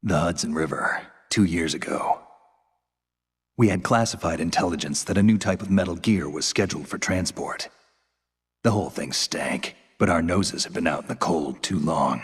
The Hudson River, 2 years ago. We had classified intelligence that a new type of metal gear was scheduled for transport. The whole thing stank, but our noses had been out in the cold too long.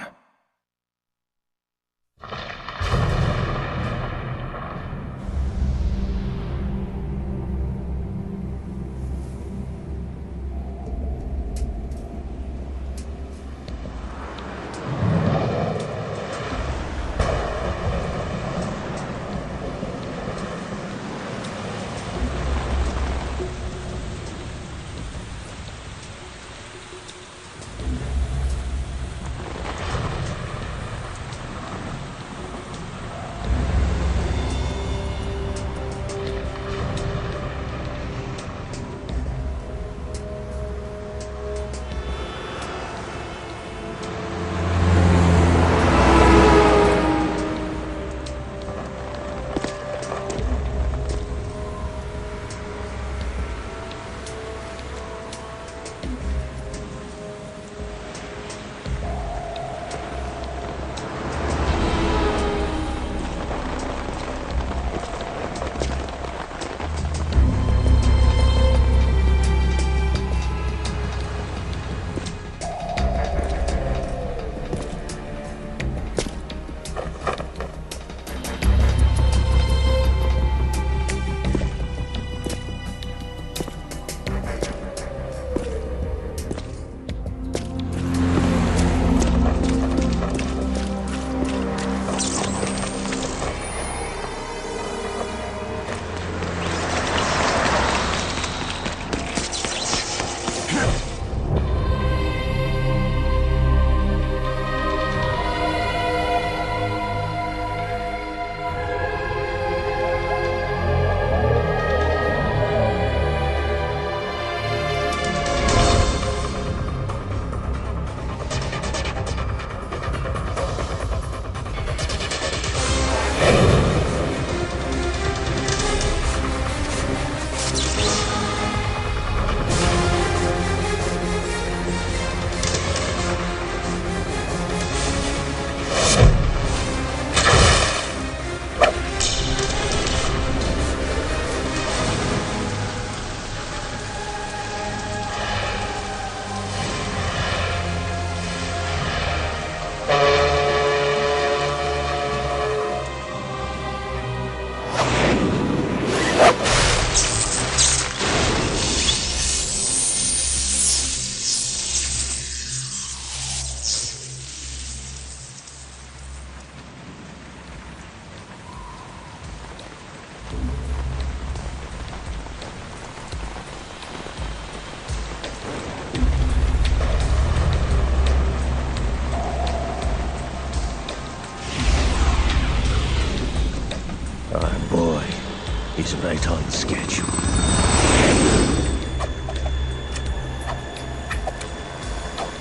He's right on schedule.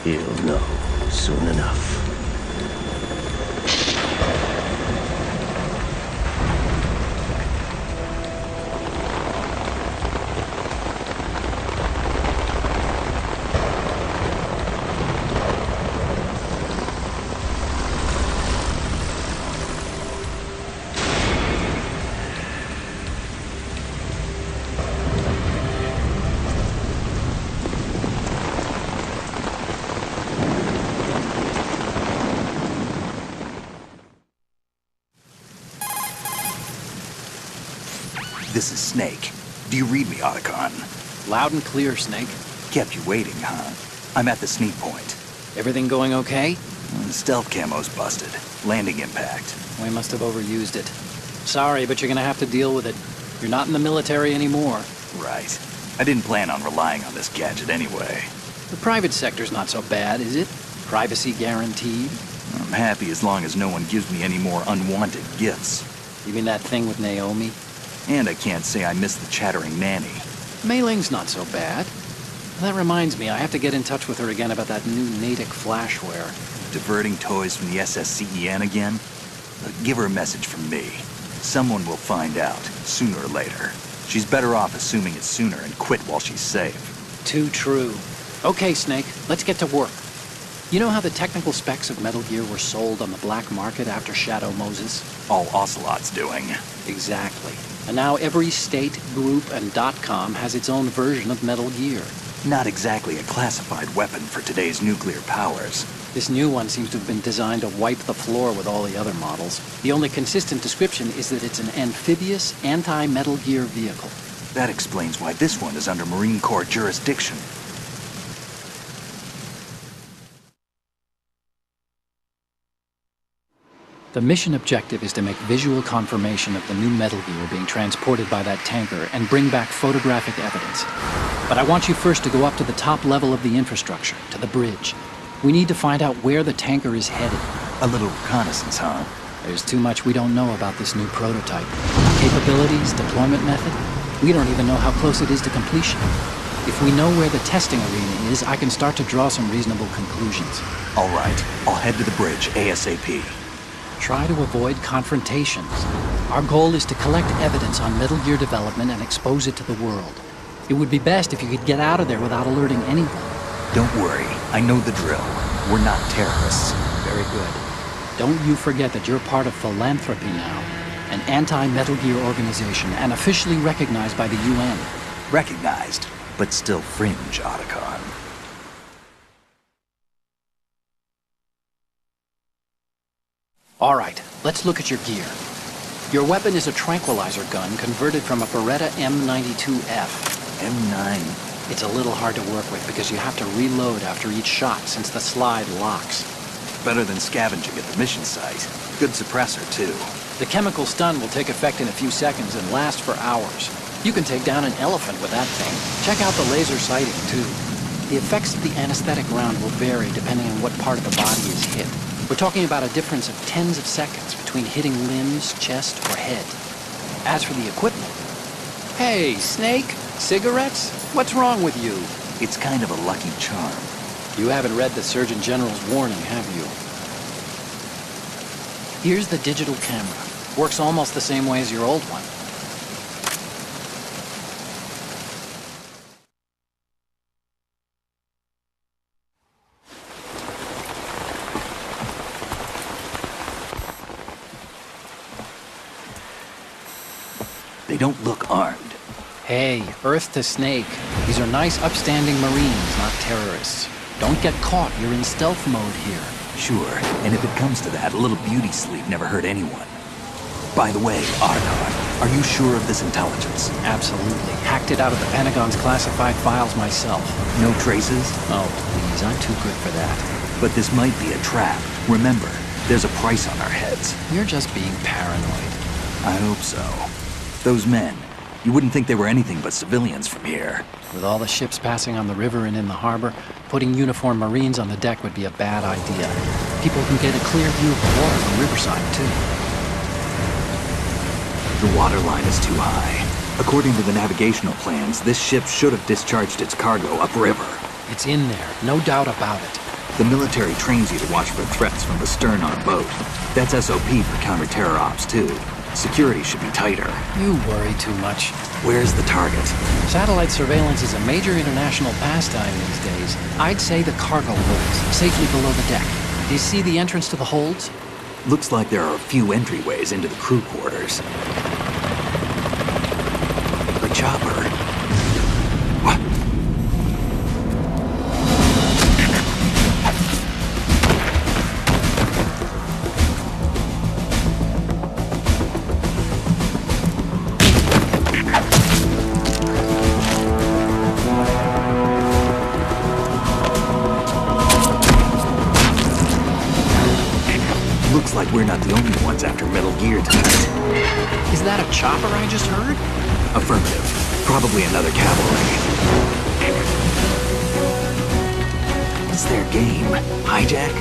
He'll know soon enough. This is Snake. Do you read me, Otacon? Loud and clear, Snake. Kept you waiting, huh? I'm at the sneak point. Everything going okay? The stealth camo's busted. Landing impact. We must have overused it. Sorry, but you're gonna have to deal with it. You're not in the military anymore. Right. I didn't plan on relying on this gadget anyway. The private sector's not so bad, is it? Privacy guaranteed? I'm happy as long as no one gives me any more unwanted gifts. You mean that thing with Naomi? And I can't say I miss the chattering nanny. Mei Ling's not so bad. That reminds me, I have to get in touch with her again about that new Natick flashware. Diverting toys from the SSCEN again? Give her a message from me. Someone will find out, sooner or later. She's better off assuming it sooner and quit while she's safe. Too true. Okay, Snake, let's get to work. You know how the technical specs of Metal Gear were sold on the black market after Shadow Moses? All Ocelot's doing. Exactly. And now every state, group, and .com has its own version of Metal Gear. Not exactly a classified weapon for today's nuclear powers. This new one seems to have been designed to wipe the floor with all the other models. The only consistent description is that it's an amphibious, anti-Metal Gear vehicle. That explains why this one is under Marine Corps jurisdiction. The mission objective is to make visual confirmation of the new Metal Gear being transported by that tanker and bring back photographic evidence. But I want you first to go up to the top level of the infrastructure, to the bridge. We need to find out where the tanker is headed. A little reconnaissance, huh? There's too much we don't know about this new prototype. Capabilities, deployment method. We don't even know how close it is to completion. If we know where the testing arena is, I can start to draw some reasonable conclusions. All right, I'll head to the bridge ASAP. Try to avoid confrontations. Our goal is to collect evidence on Metal Gear development and expose it to the world. It would be best if you could get out of there without alerting anyone. Don't worry, I know the drill. We're not terrorists. Very good. Don't you forget that you're part of Philanthropy now, an anti-Metal Gear organization and officially recognized by the UN. Recognized, but still fringe, Otacon. All right, let's look at your gear. Your weapon is a tranquilizer gun converted from a Beretta M92F. M9. It's a little hard to work with because you have to reload after each shot since the slide locks. Better than scavenging at the mission site. Good suppressor, too. The chemical stun will take effect in a few seconds and last for hours. You can take down an elephant with that thing. Check out the laser sighting, too. The effects of the anesthetic round will vary depending on what part of the body is hit. We're talking about a difference of tens of seconds between hitting limbs, chest, or head. As for the equipment... Hey, Snake? Cigarettes? What's wrong with you? It's kind of a lucky charm. You haven't read the Surgeon General's warning, have you? Here's the digital camera. Works almost the same way as your old one. They don't look armed. Hey, Earth to Snake. These are nice, upstanding Marines, not terrorists. Don't get caught. You're in stealth mode here. Sure, and if it comes to that, a little beauty sleep never hurt anyone. By the way, Otacon, are you sure of this intelligence? Absolutely. Hacked it out of the Pentagon's classified files myself. No traces? Oh, please, I'm too good for that. But this might be a trap. Remember, there's a price on our heads. You're just being paranoid. I hope so. Those men, you wouldn't think they were anything but civilians from here. With all the ships passing on the river and in the harbor, putting uniformed Marines on the deck would be a bad idea. People can get a clear view of the water from Riverside, too. The water line is too high. According to the navigational plans, this ship should have discharged its cargo upriver. It's in there, no doubt about it. The military trains you to watch for threats from the stern on a boat. That's SOP for counter-terror ops, too. Security should be tighter. You worry too much. Where's the target? Satellite surveillance is a major international pastime these days. I'd say the cargo holds, safely below the deck. Do you see the entrance to the holds? Looks like there are a few entryways into the crew quarters. The chopper. What? Looks like we're not the only ones after Metal Gear tonight. Is that a chopper I just heard? Affirmative. Probably another cavalry. What's their game? Hijack?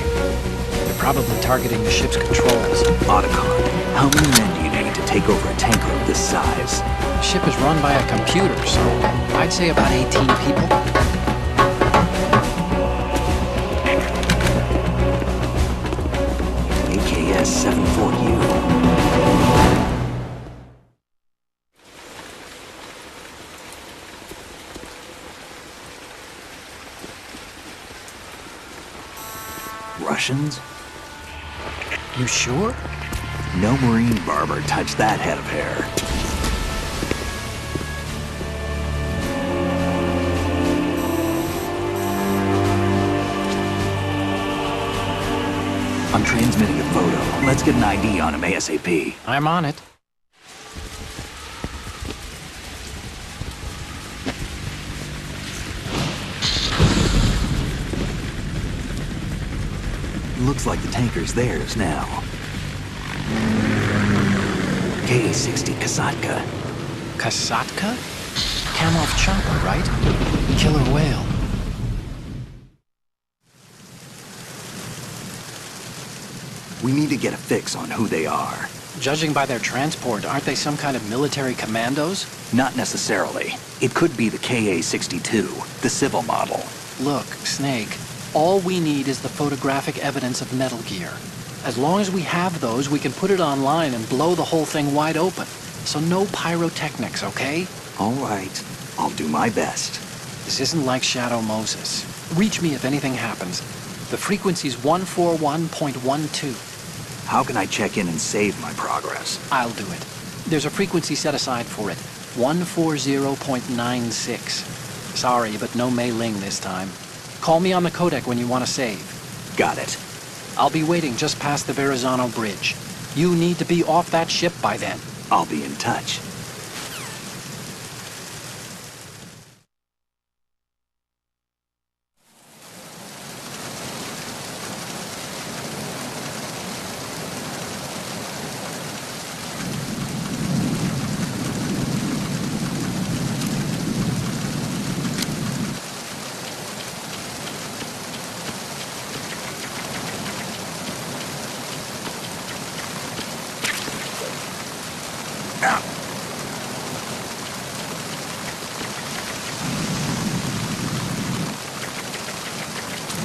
They're probably targeting the ship's controls. Otacon, how many men do you need to take over a tanker of this size? The ship is run by a computer, so I'd say about 18 people. AKS 74U. Russians? You sure? No Marine barber touched that head of hair. I'm transmitting a photo. Let's get an ID on him ASAP. I'm on it. Looks like the tanker's theirs now. Ka-60 Kasatka. Kasatka? Kamov chopper, right? Killer whale. We need to get a fix on who they are. Judging by their transport, aren't they some kind of military commandos? Not necessarily. It could be the Ka-62, the civil model. Look, Snake, all we need is the photographic evidence of Metal Gear. As long as we have those, we can put it online and blow the whole thing wide open. So no pyrotechnics, okay? All right. I'll do my best. This isn't like Shadow Moses. Reach me if anything happens. The frequency's 141.12. How can I check in and save my progress? I'll do it. There's a frequency set aside for it. 140.96. Sorry, but no Mei Ling this time. Call me on the codec when you want to save. Got it. I'll be waiting just past the Verrazano Bridge. You need to be off that ship by then. I'll be in touch.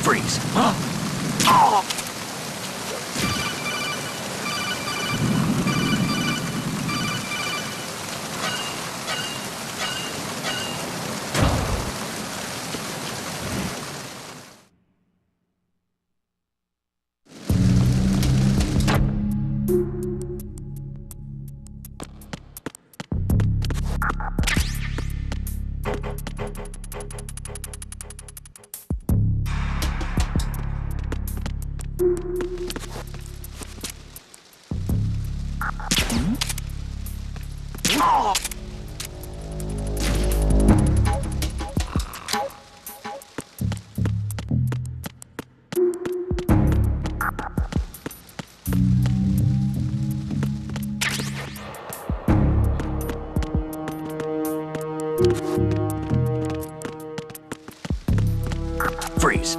Freeze. Freeze.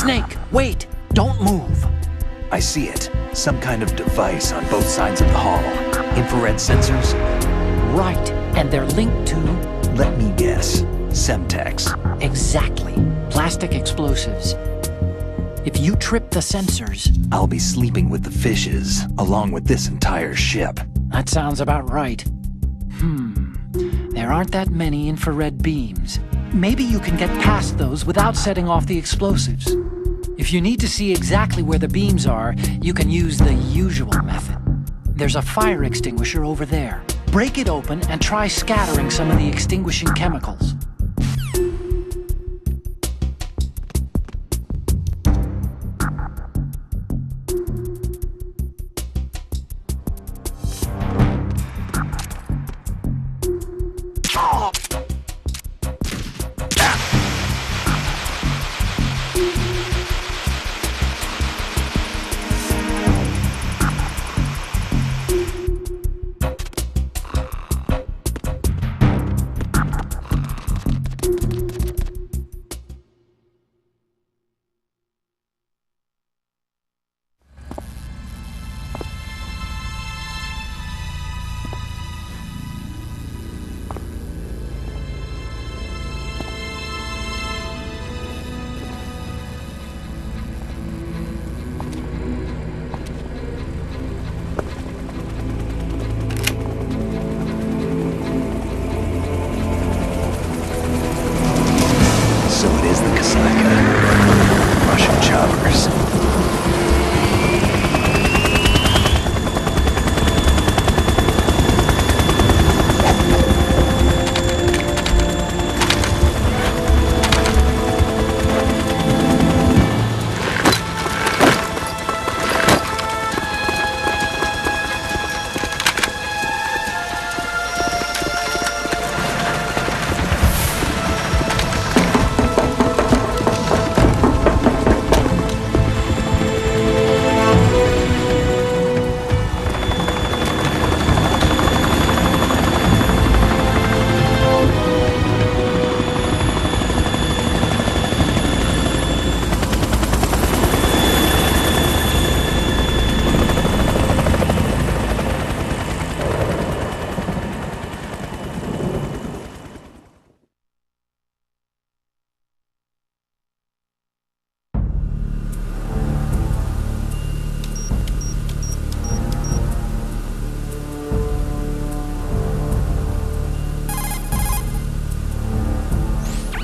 Snake, wait! Don't move! I see it. Some kind of device on both sides of the hall. Infrared sensors? Right, and they're linked to... Let me guess. Semtex. Exactly. Plastic explosives. If you trip the sensors... I'll be sleeping with the fishes, along with this entire ship. That sounds about right. There aren't that many infrared beams. Maybe you can get past those without setting off the explosives. If you need to see exactly where the beams are, you can use the usual method. There's a fire extinguisher over there. Break it open and try scattering some of the extinguishing chemicals.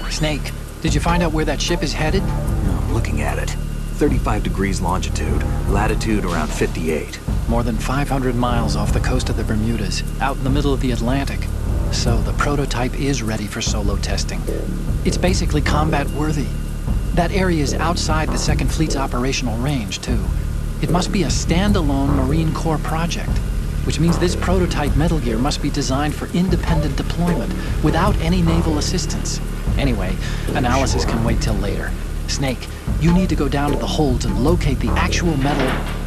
Snake, did you find out where that ship is headed? I'm looking at it. 35 degrees longitude, latitude around 58. More than 500 miles off the coast of the Bermudas, out in the middle of the Atlantic. So the prototype is ready for solo testing. It's basically combat-worthy. That area is outside the Second Fleet's operational range, too. It must be a standalone Marine Corps project, which means this prototype Metal Gear must be designed for independent deployment without any naval assistance. Anyway, analysis can wait till later. Snake, you need to go down to the holds and locate the actual metal...